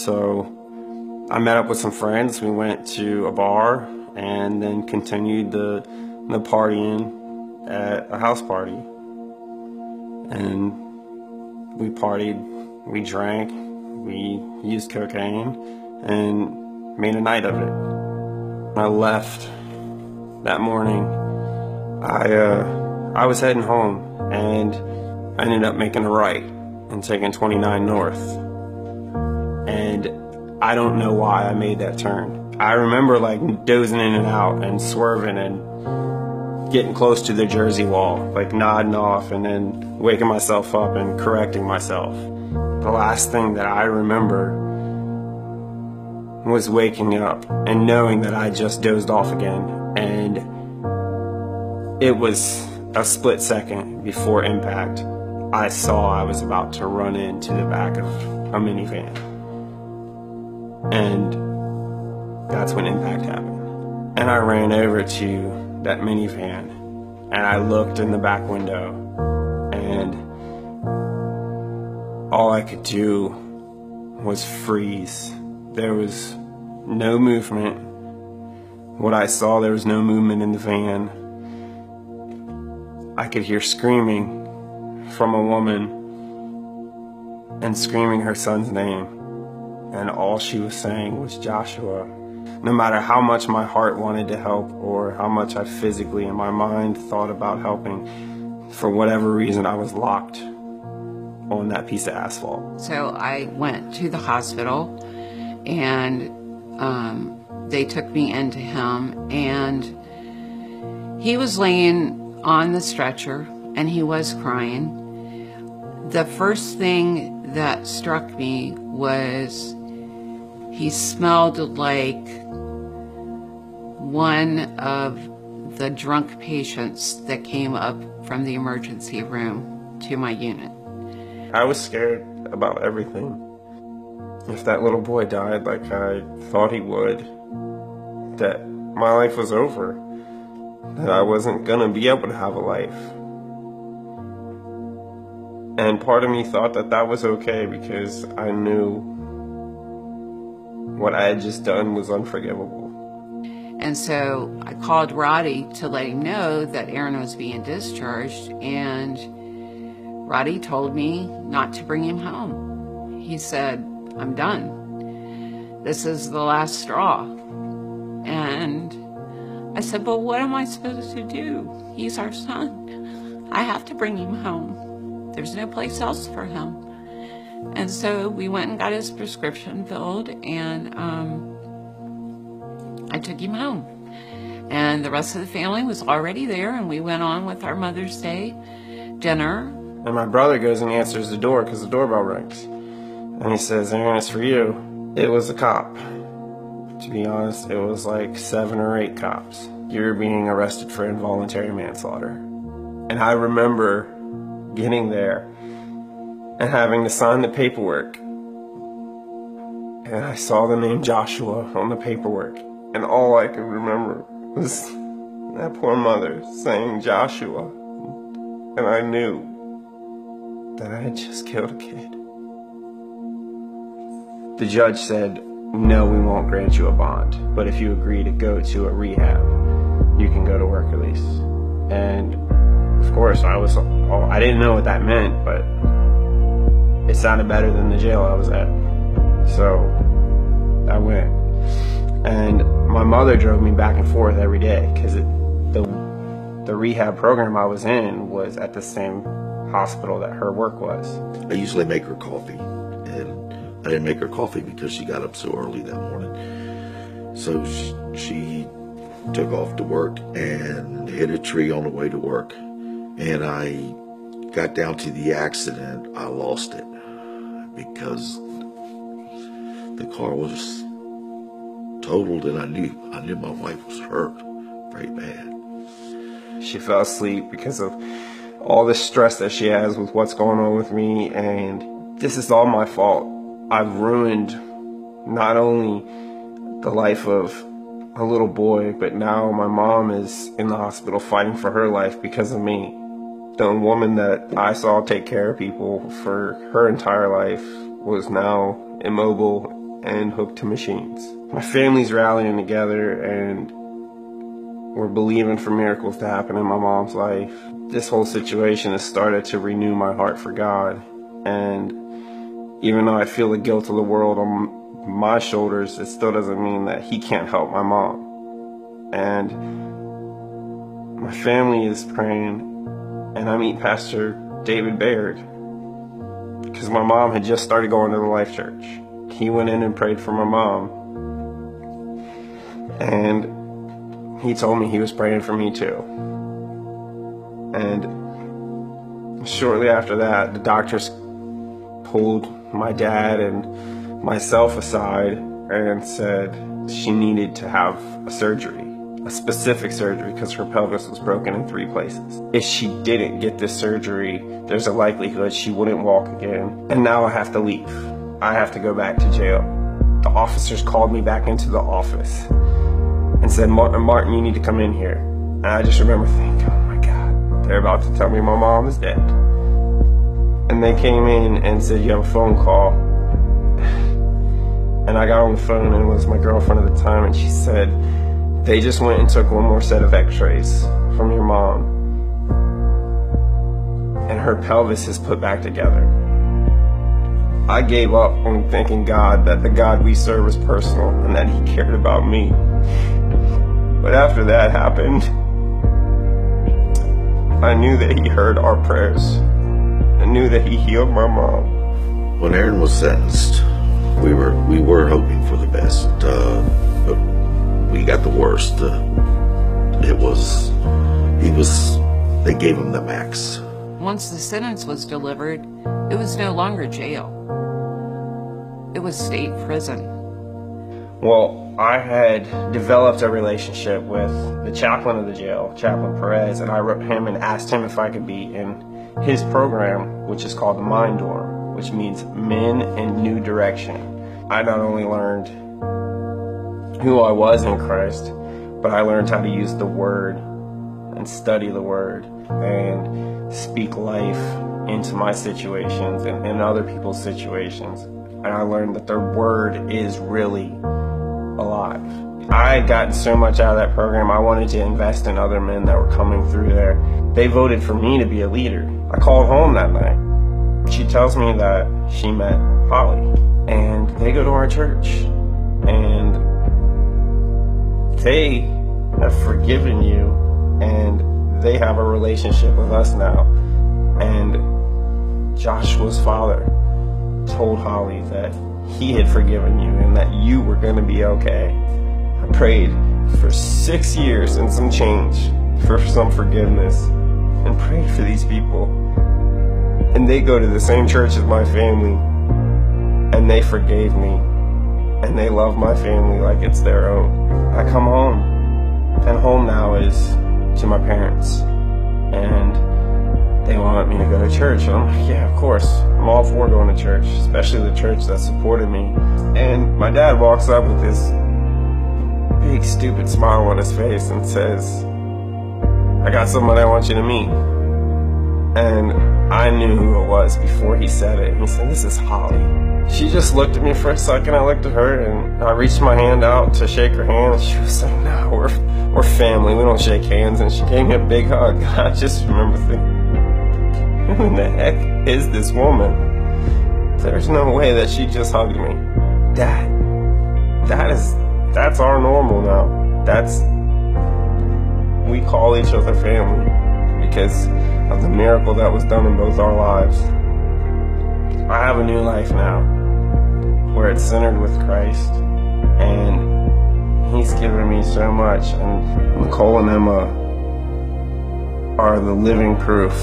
So I met up with some friends. We went to a bar and then continued the partying at a house party. And we partied, we drank, we used cocaine, and made a night of it. When I left that morning, I was heading home, and I ended up making a right and taking 29 North. And I don't know why I made that turn. I remember like dozing in and out and swerving and getting close to the Jersey wall, like nodding off and then waking myself up and correcting myself. The last thing that I remember was waking up and knowing that I just dozed off again. And it was a split second before impact. I saw I was about to run into the back of a minivan. And that's when impact happened. And I ran over to that minivan and I looked in the back window, and all I could do was freeze. There was no movement. What I saw, there was no movement in the van. I could hear screaming from a woman and screaming her son's name. And all she was saying was Joshua. No matter how much my heart wanted to help or how much I physically in my mind thought about helping, for whatever reason I was locked on that piece of asphalt. So I went to the hospital and they took me into him, and he was laying on the stretcher and he was crying. The first thing that struck me was he smelled like one of the drunk patients that came up from the emergency room to my unit. I was scared about everything. If that little boy died like I thought he would, that my life was over, that I wasn't gonna be able to have a life. And part of me thought that that was okay because I knew what I had just done was unforgivable. And so I called Roddy to let him know that Aaron was being discharged, and Roddy told me not to bring him home. He said, I'm done. This is the last straw. And I said, well, what am I supposed to do? He's our son. I have to bring him home. There's no place else for him. And so we went and got his prescription filled, and I took him home. And the rest of the family was already there, and we went on with our Mother's Day dinner. And my brother goes and answers the door because the doorbell rings. And he says, Aaron, it's for you. It was a cop. To be honest, it was like 7 or 8 cops. You're being arrested for involuntary manslaughter. And I remember getting there and having to sign the paperwork. And I saw the name Joshua on the paperwork. And all I could remember was that poor mother saying Joshua. And I knew that I had just killed a kid. The judge said, no, we won't grant you a bond, but if you agree to go to a rehab, you can go to work release. And of course, I didn't know what that meant, but it sounded better than the jail I was at. So I went. And my mother drove me back and forth every day because the rehab program I was in was at the same hospital that her work was. I usually make her coffee, and I didn't make her coffee because she got up so early that morning. So she took off to work and hit a tree on the way to work. And I got down to the accident. I lost it because the car was totaled, and I knew my wife was hurt very bad. She fell asleep because of all the stress that she has with what's going on with me, and this is all my fault. I've ruined not only the life of a little boy, but now my mom is in the hospital fighting for her life because of me. The woman that I saw take care of people for her entire life was now immobile and hooked to machines. My family's rallying together, and we're believing for miracles to happen in my mom's life. This whole situation has started to renew my heart for God. And even though I feel the guilt of the world on my shoulders, it still doesn't mean that he can't help my mom. And my family is praying, and I meet Pastor David Baird, because my mom had just started going to the Life Church. He went in and prayed for my mom, and he told me he was praying for me too. And shortly after that, the doctors pulled my dad and myself aside and said she needed to have a surgery, a specific surgery, because her pelvis was broken in 3 places. If she didn't get this surgery, there's a likelihood she wouldn't walk again. And now I have to leave. I have to go back to jail. The officers called me back into the office and said, Martin, you need to come in here. And I just remember thinking, oh my God, they're about to tell me my mom is dead. And they came in and said, you have a phone call. And I got on the phone, and it was my girlfriend at the time, and she said, they just went and took one more set of x-rays from your mom, and her pelvis is put back together. I gave up on thanking God that the God we serve is personal and that he cared about me. But after that happened, I knew that he heard our prayers. I knew that he healed my mom. When Aaron was sentenced, we were hoping for the best, but we got the worst. They gave him the max. Once the sentence was delivered, it was no longer jail. It was state prison. Well, I had developed a relationship with the chaplain of the jail, Chaplain Perez, and I wrote him and asked him if I could be in his program, which is called the Mind Dorm, which means Men in New Direction. I not only learned who I was in Christ, but I learned how to use the Word and study the Word and speak life into my situations and other people's situations. And I learned that the Word is really alive. I had gotten so much out of that program, I wanted to invest in other men that were coming through there. They voted for me to be a leader. I called home that night. She tells me that she met Holly, and they go to our church, and they have forgiven you, and they have a relationship with us now. And Joshua's father told Holly that he had forgiven you and that you were going to be okay. I prayed for 6 years and some change for some forgiveness and prayed for these people. And they go to the same church as my family, and they forgave me, and they love my family like it's their own. I come home, and home now is to my parents, and they want me to go to church. And I'm like, yeah, of course. I'm all for going to church, especially the church that supported me. And my dad walks up with this big stupid smile on his face and says, I got somebody I want you to meet. And I knew who it was before he said it. He said, this is Holly. She just looked at me for a second. I looked at her, and I reached my hand out to shake her hand, and she was like, no, we're family. We don't shake hands. And she gave me a big hug. I just remember thinking, who in the heck is this woman? There's no way that she just hugged me. That's our normal now. We call each other family because of the miracle that was done in both our lives. I have a new life now where it's centered with Christ, and he's given me so much, and Nicole and Emma are the living proof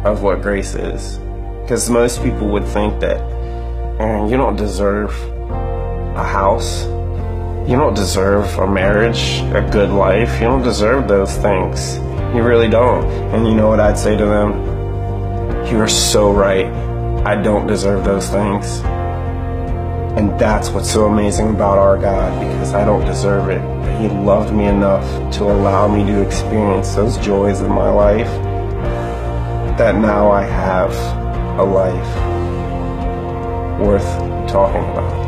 of what grace is. Because most people would think that, Aaron, you don't deserve a house, you don't deserve a marriage, a good life, you don't deserve those things. You really don't. And you know what I'd say to them? You are so right. I don't deserve those things. And that's what's so amazing about our God, because I don't deserve it. He loved me enough to allow me to experience those joys in my life, that now I have a life worth talking about.